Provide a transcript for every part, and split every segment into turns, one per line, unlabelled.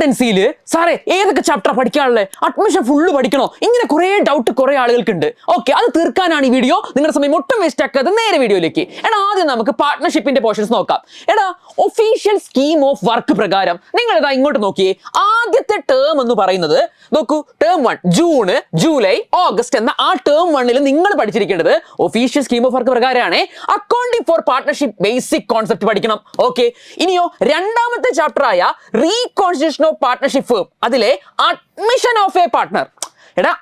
അക്കൗണ്ടൻസിയിൽ സാറേ ഏതൊക്കെ ചാപ്റ്റർ പഠിക്കാനുള്ളത്, അഡ്മിഷൻ ഫുള്ള് പഠിക്കണോ, ഇങ്ങനെ കുറേ ഡൗട്ട് കുറേ ആളുകൾക്കുണ്ട്. ഓക്കെ, അത് തീർക്കാനാണ് ഈ വീഡിയോ. നിങ്ങളുടെ സമയം ഒട്ടും വേസ്റ്റ് ആക്കാതെ നേരെ വീഡിയോയിലേക്ക്. ആദ്യം നമുക്ക് പാർട്ട്ണർഷിപ്പിന്റെ പോർഷൻസ് നോക്കാം. ഒഫീഷ്യൽ സ്കീം ഓഫ് വർക്ക് പ്രകാരം നിങ്ങൾ ഇതാ ഇങ്ങോട്ട് നോക്കിയേ. ആദ്യത്തെ ടേം എന്ന് പറയുന്നത് നോക്കൂ, ടേം 1 ജൂൺ ജൂലൈ ഓഗസ്റ്റ് എന്ന ആ ടേം 1 നിങ്ങൾ പഠിച്ചിരിക്കേണ്ടത് ഒഫീഷ്യൽ സ്കീം ഓഫ് വർക്ക് പ്രകാരമാണ് accounting four partnership basic concept പഠിക്കണം. ഓക്കെ, ഇനിയോ രണ്ടാമത്തെ ചാപ്റ്റർ ആയ റീകോൺസ്റ്റിറ്റ്യൂഷൻ ഓഫ് പാർട്ട്ണർഷിപ്പ് ഫേം, അതിലെ admission of A partner.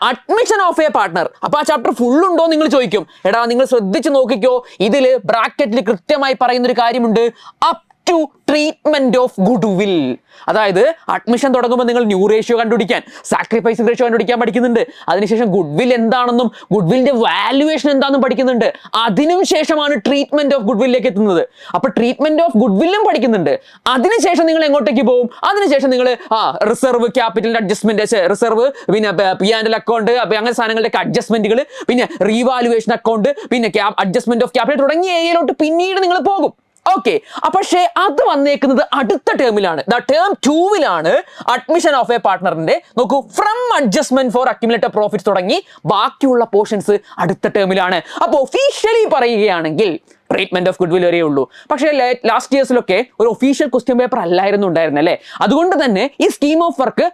Admission of A partner. അപ്പൊ ആ ചാപ്റ്റർ ഫുൾ ഉണ്ടോ നിങ്ങൾ ചോദിക്കും. നിങ്ങൾ ശ്രദ്ധിച്ച് നോക്കിക്കോ, ഇതില് ബ്രാക്കറ്റിൽ കൃത്യമായി പറയുന്ന ഒരു കാര്യമുണ്ട്, up to treatment of goodwill. അതായത് അഡ്മിഷൻ തുടങ്ങുമ്പോൾ നിങ്ങൾ ന്യൂ റേഷ്യോ കണ്ടുപിടിക്കാൻ, സാക്രിഫൈസിംഗ് റേഷ്യോ കണ്ടുപിടിക്കാൻ പഠിക്കുന്നുണ്ട്. അതിനുശേഷം ഗുഡ് വിൽ എന്താണെന്നും ഗുഡ് വില്ലിന്റെ വാല്യുവേഷൻ എന്താണെന്നും പഠിക്കുന്നുണ്ട്. അതിനുശേഷമാണ് ട്രീറ്റ്മെന്റ് ഓഫ് ഗുഡ് വില്ലിലേക്ക് എത്തുന്നത്. അപ്പൊ ട്രീറ്റ്മെന്റ് ഓഫ് ഗുഡ് വില്ലും പഠിക്കുന്നുണ്ട്. അതിനുശേഷം നിങ്ങൾ എങ്ങോട്ടേക്ക് പോകും? അതിനുശേഷം നിങ്ങൾ റിസർവ് ക്യാപിറ്റലിന്റെ അഡ്ജസ്റ്റ്മെന്റ്, റിസർവ്, പിന്നെ P&L അക്കൗണ്ട്, അങ്ങനെ സാധനങ്ങളുടെ അഡ്ജസ്റ്റ്മെന്റുകൾ, പിന്നെ റീവാലുവേഷൻ അക്കൗണ്ട്, പിന്നെ അഡ്ജസ്റ്റ്മെന്റ് ഓഫ് ക്യാപിറ്റൽ തുടങ്ങിയ ഏരിയയിലോട്ട് പിന്നീട് നിങ്ങൾ പോകും. ഓക്കെ, പക്ഷേ അത് വന്നേക്കുന്നത് അടുത്ത ടേമിലാണ്. ടേം 2 അഡ്മിഷൻ ഓഫ് എ പാർട്ട്ണറിന്റെ നോക്കൂ, from adjustment for accumulated profits തുടങ്ങി ബാക്കിയുള്ള പോർഷൻസ് അടുത്ത ടേമിലാണ്. അപ്പോൾ ഒഫീഷ്യലി പറയുകയാണെങ്കിൽ ട്രീറ്റ്മെന്റ് ഓഫ് ഗുഡ് വിൽ വരെയേ ഉള്ളൂ. പക്ഷേ ലാസ്റ്റ് ഇയേഴ്സിലൊക്കെ ഒരു ഒഫീഷ്യൽ ക്വസ്റ്റ്യൻ പേപ്പർ അല്ലായിരുന്നു ഉണ്ടായിരുന്നല്ലേ. അതുകൊണ്ട് തന്നെ ഈ സ്കീം ഓഫ് വർക്ക്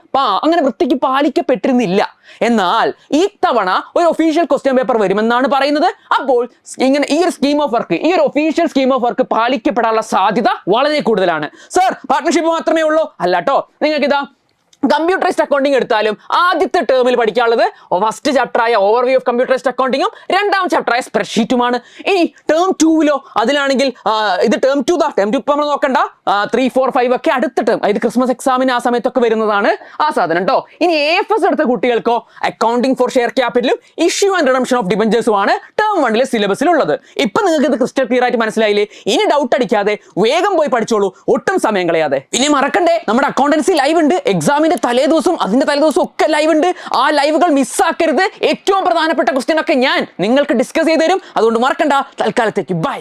അങ്ങനെ വൃത്തിക്ക് പാലിക്കപ്പെട്ടിരുന്നില്ല. എന്നാൽ ഈ തവണ ഒരു ഒഫീഷ്യൽ ക്വസ്റ്റ്യൻ പേപ്പർ വരുമെന്നാണ് പറയുന്നത്. അപ്പോൾ ഇങ്ങനെ ഈ ഒരു സ്കീം ഓഫ് വർക്ക്, ഈ ഒരു ഒഫീഷ്യൽ സ്കീം ഓഫ് വർക്ക് പാലിക്കപ്പെടാനുള്ള സാധ്യത വളരെ കൂടുതലാണ്. സർ പാർട്ട്ണർഷിപ്പ് മാത്രമേ ഉള്ളൂ? അല്ലാട്ടോ, നിങ്ങൾക്ക് ഇതാ കമ്പ്യൂട്ടറൈസ്ഡ് അക്കൗണ്ടിങ് എടുത്താലും ആദ്യത്തെ ടേമിൽ പഠിക്കാനുള്ളത് ഫസ്റ്റ് ചാപ്റ്റർ ആയ ഓവർവ്യൂ ഓഫ് കമ്പ്യൂട്ടറൈസ്ഡ് അക്കൗണ്ടിങ്ങും രണ്ടാം ചാപ്റ്റർ ആയ സ്പ്രെഡ്ഷീറ്റുമാണ്. ഇനി ടേം 2 അതിലാണെങ്കിൽ ഇത് ടേം 2 നമ്മൾ നോക്കണ്ട, 3, 4, 5 ഒക്കെ അടുത്ത ടേം, ഇത് ക്രിസ്മസ് എക്സാമിന് ആ സമയത്തൊക്കെ വരുന്നതാണ് ആ സാധനം കേട്ടോ. ഇനി AFS എടുത്ത കുട്ടികൾക്കോ അക്കൗണ്ടിംഗ് ഫോർ ഷെയർ ക്യാപിറ്റലും ഇഷ്യൂ ആൻഡ് റിഡംഷൻ ഓഫ് ഡിബഞ്ചേഴ്സും ആണ് ടേം 1 സിലബസിലുള്ളത്. ഇപ്പൊ നിങ്ങൾക്ക് ഇത് ക്രിസ്റ്റൽ ക്ലിയർ ആയിട്ട് മനസ്സിലായില്ലേ? ഇനി ഡൗട്ട് അടിക്കാതെ വേഗം പോയി പഠിച്ചോളൂ, ഒട്ടും സമയം കളയാതെ. ഇനി മറക്കണ്ടേ, നമ്മുടെ അക്കൗണ്ടൻസി ലൈവ് ഉണ്ട്. എക്സാമിന്റെ തലേദിവസം അതിന്റെ തലേദിവസം ഒക്കെ ലൈവ് ഉണ്ട്. ആ ലൈവുകൾ മിസ്സാക്കരുത്. ഏറ്റവും പ്രധാനപ്പെട്ട ക്വസ്റ്റ്യൻ ഒക്കെ ഞാൻ നിങ്ങൾക്ക് ഡിസ്കസ് ചെയ്ത് തരും. അതുകൊണ്ട് മറക്കണ്ട. തൽക്കാലത്തേക്ക് ബൈ.